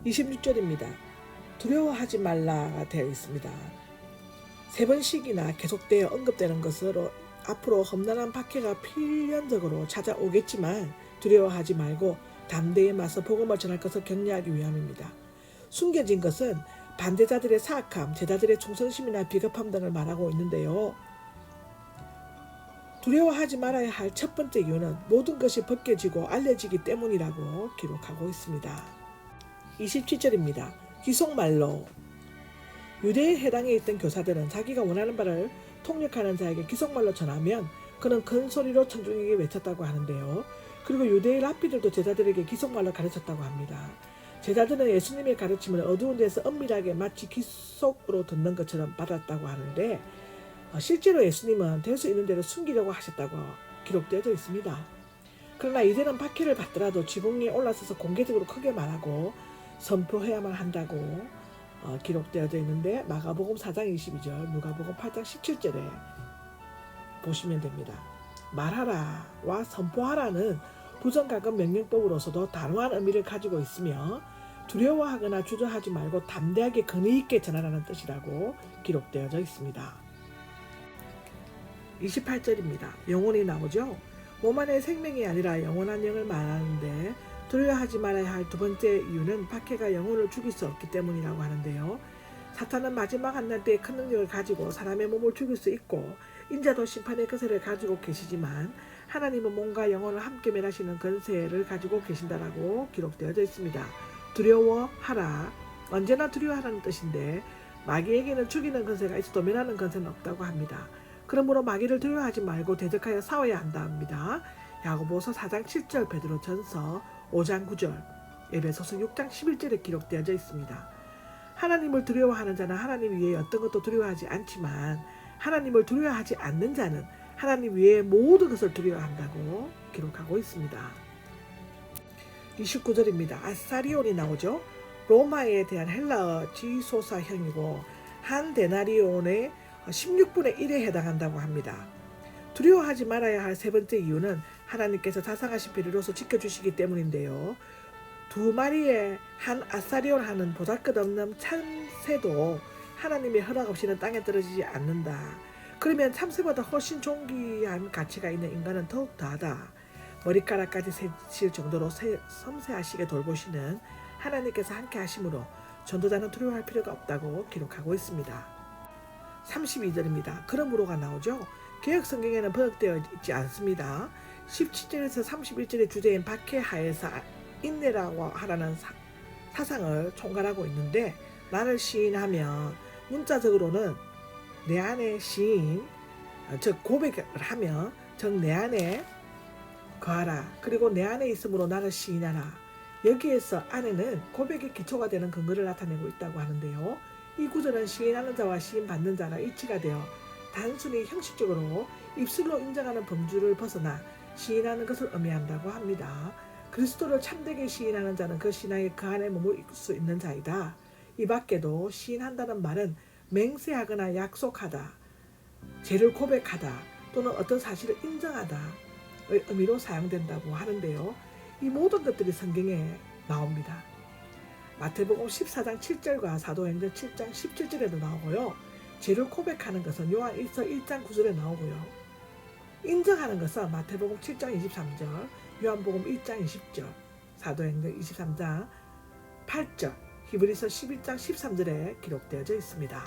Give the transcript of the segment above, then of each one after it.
26절입니다. 두려워하지 말라가 되어 있습니다. 3번씩이나 계속되어 언급되는 것으로 앞으로 험난한 박해가 필연적으로 찾아오겠지만 두려워하지 말고 담대히 맞서 복음을 전할 것을 격려하기 위함입니다. 숨겨진 것은 반대자들의 사악함, 제자들의 충성심이나 비겁함 등을 말하고 있는데요. 두려워하지 말아야 할 첫 번째 이유는 모든 것이 벗겨지고 알려지기 때문이라고 기록하고 있습니다. 27절입니다. 기속말로. 유대에 해당해 있던 교사들은 자기가 원하는 바를 통역하는 자에게 기속말로 전하면 그는 큰 소리로 청중에게 외쳤다고 하는데요. 그리고 유대의 랍비들도 제자들에게 기속말로 가르쳤다고 합니다. 제자들은 예수님의 가르침을 어두운 데서 은밀하게 마치 기속으로 듣는 것처럼 받았다고 하는데 실제로 예수님은 될 수 있는 대로 숨기려고 하셨다고 기록되어 있습니다. 그러나 이제는 박해를 받더라도 지붕 위에 올라서서 공개적으로 크게 말하고 선포해야만 한다고 기록되어져 있는데 마가복음 4장 22절, 누가복음 8장 17절에 보시면 됩니다. 말하라와 선포하라는 부정각은 명령법으로서도 단호한 의미를 가지고 있으며 두려워하거나 주저하지 말고 담대하게 근의 있게 전하라는 뜻이라고 기록되어져 있습니다. 28절입니다. 영혼이 나오죠. 몸 안의 생명이 아니라 영원한 영을 말하는데 두려워하지 말아야 할 두 번째 이유는 박해가 영혼을 죽일 수 없기 때문이라고 하는데요. 사탄은 마지막 한날 때에 큰 능력을 가지고 사람의 몸을 죽일 수 있고 인자도 심판의 권세를 가지고 계시지만 하나님은 몸과 영혼을 함께 멸하시는 권세를 가지고 계신다라고 기록되어져 있습니다. 두려워하라. 언제나 두려워하라는 뜻인데 마귀에게는 죽이는 권세가 있어도 멸하는 권세는 없다고 합니다. 그러므로 마귀를 두려워하지 말고 대적하여 싸워야 한다 합니다. 야고보서 4장 7절, 베드로전서 5장 9절, 에베소서 6장 11절에 기록되어져 있습니다. 하나님을 두려워하는 자는 하나님 위에 어떤 것도 두려워하지 않지만 하나님을 두려워하지 않는 자는 하나님 위에 모든 것을 두려워한다고 기록하고 있습니다. 29절입니다. 아사리온이 나오죠. 로마에 대한 헬라어 지소사형이고 한 데나리온의 16분의 1에 해당한다고 합니다. 두려워하지 말아야 할 세 번째 이유는 하나님께서 자상하신 배려로서 지켜주시기 때문인데요. 2마리의 한 아사리온 하는 보잘것없는 참새도 하나님의 허락 없이는 땅에 떨어지지 않는다. 그러면 참새보다 훨씬 존귀한 가치가 있는 인간은 더욱 더하다. 머리카락까지 세칠 정도로 섬세하시게 돌보시는 하나님께서 함께 하심으로 전도자는 두려워할 필요가 없다고 기록하고 있습니다. 32절입니다. 그러므로가 나오죠. 개역 성경에는 번역되어 있지 않습니다. 17절에서 31절의 주제인 박해하에서 인내라고 하라는 사상을 총괄하고 있는데 나를 시인하면 문자적으로는 내 안에 시인, 즉 고백을 하면 즉 내 안에 거하라. 그리고 내 안에 있으므로 나를 시인하라. 여기에서 안에는 고백의 기초가 되는 근거를 나타내고 있다고 하는데요. 이 구절은 시인하는 자와 시인받는 자가 일치가 되어 단순히 형식적으로 입술로 인정하는 범주를 벗어나 시인하는 것을 의미한다고 합니다. 그리스도를 참되게 시인하는 자는 그 신앙에 그 안에 머물 수 있는 자이다. 이 밖에도 시인한다는 말은 맹세하거나 약속하다, 죄를 고백하다 또는 어떤 사실을 인정하다의 의미로 사용된다고 하는데요. 이 모든 것들이 성경에 나옵니다. 마태복음 14장 7절과 사도행전 7장 17절에도 나오고요. 죄를 고백하는 것은 요한일서 1장 9절에 나오고요. 인정하는 것은 마태복음 7장 23절, 요한복음 1장 20절, 사도행전 23장 8절, 히브리서 11장 13절에 기록되어져 있습니다.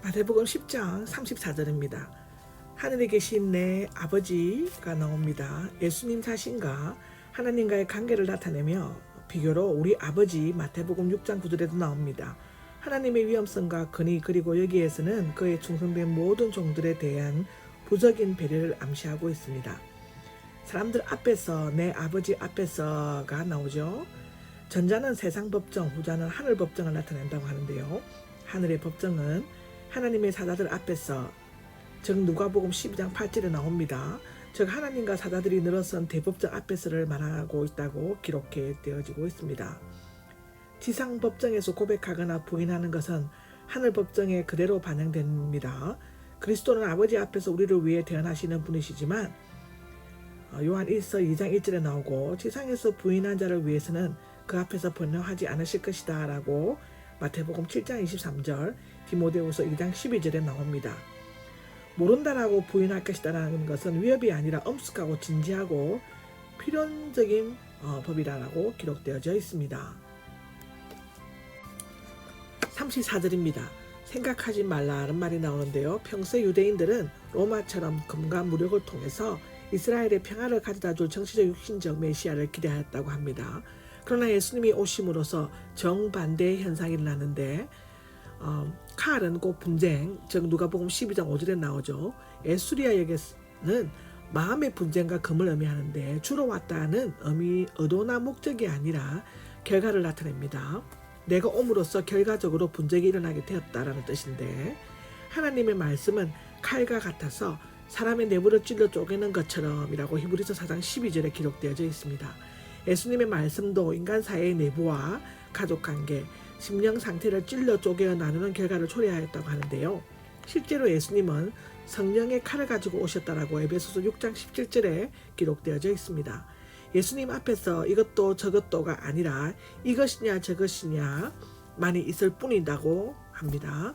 마태복음 10장 34절입니다. 하늘에 계신 내 아버지가 나옵니다. 예수님 자신과 하나님과의 관계를 나타내며 비교로 우리 아버지 마태복음 6장 9절에도 나옵니다. 하나님의 위엄성과 근의 그리고 여기에서는 그의 충성된 모든 종들에 대한 부적인 배려를 암시하고 있습니다. 사람들 앞에서 내 아버지 앞에서가 나오죠. 전자는 세상 법정, 후자는 하늘 법정을 나타낸다고 하는데요. 하늘의 법정은 하나님의 사자들 앞에서 즉 누가복음 12장 8절에 나옵니다. 즉 하나님과 사자들이 늘어선 대법정 앞에서를 말하고 있다고 기록해 되어지고 있습니다. 지상 법정에서 고백하거나 부인하는 것은 하늘 법정에 그대로 반영됩니다. 그리스도는 아버지 앞에서 우리를 위해 대언하시는 분이시지만 요한 1서 2장 1절에 나오고 지상에서 부인한 자를 위해서는 그 앞에서 번영하지 않으실 것이다 라고 마태복음 7장 23절, 디모데후서 2장 12절에 나옵니다. 모른다라고 부인할 것이다라는 것은 위협이 아니라 엄숙하고 진지하고 필연적인 법이라고 기록되어져 있습니다. 34절입니다. 생각하지 말라는 말이 나오는데요. 평소 유대인들은 로마처럼 금과 무력을 통해서 이스라엘의 평화를 가져다 줄 정치적 육신적 메시아를 기대하였다고 합니다. 그러나 예수님이 오심으로써 정반대의 현상이 일어났는데 칼은 곧 분쟁, 즉 누가복음 12장 5절에 나오죠. 에수리아역에는 마음의 분쟁과 금을 의미하는데 주로 왔다는 의도나 목적이 아니라 결과를 나타냅니다. 내가 옴으로써 결과적으로 분쟁이 일어나게 되었다라는 뜻인데, 하나님의 말씀은 칼과 같아서 사람의 내부를 찔러 쪼개는 것처럼이라고 히브리서 4장 12절에 기록되어져 있습니다. 예수님의 말씀도 인간 사회의 내부와 가족관계, 심령 상태를 찔러 쪼개어 나누는 결과를 초래하였다고 하는데요. 실제로 예수님은 성령의 칼을 가지고 오셨다라고 에베소서 6장 17절에 기록되어져 있습니다. 예수님 앞에서 이것도 저것도가 아니라 이것이냐 저것이냐만이 있을 뿐이라고 합니다.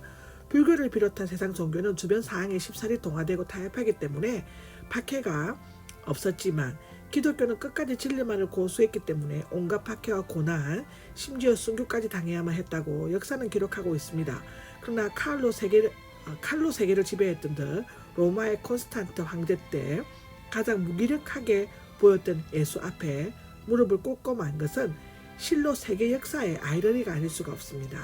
불교를 비롯한 세상 종교는 주변 사항에 쉽사리 동화되고 타협하기 때문에 박해가 없었지만, 기독교는 끝까지 진리만을 고수했기 때문에 온갖 박해와 고난, 심지어 순교까지 당해야만 했다고 역사는 기록하고 있습니다. 그러나 칼로 세계를 지배했던 듯 로마의 콘스탄트 황제 때 가장 무기력하게 보였던 예수 앞에 무릎을 꿇고 만 것은 실로 세계 역사의 아이러니가 아닐 수가 없습니다.